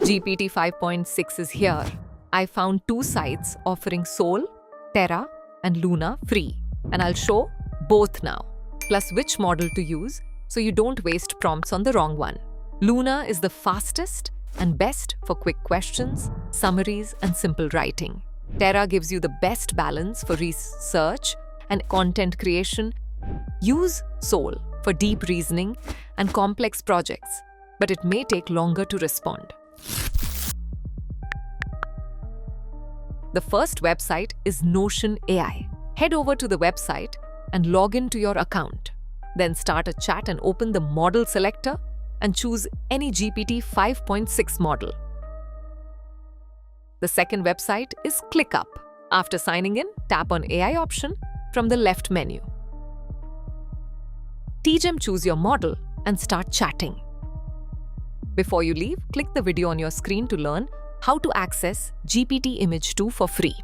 GPT 5.6 is here. I found 2 sites offering Sol, Terra, and Luna free, and I'll show both now, plus which model to use so you don't waste prompts on the wrong one. Luna is the fastest and best for quick questions, summaries, and simple writing. Terra gives you the best balance for research and content creation. Use Sol for deep reasoning and complex projects, but it may take longer to respond. The first website is Notion AI. Head over to the website and log into your account. Then start a chat and open the model selector and choose any GPT 5.6 model. The second website is ClickUp. After signing in, tap on AI option from the left menu. Choose your model and start chatting. Before you leave, click the video on your screen to learn how to access GPT Image 2 for free.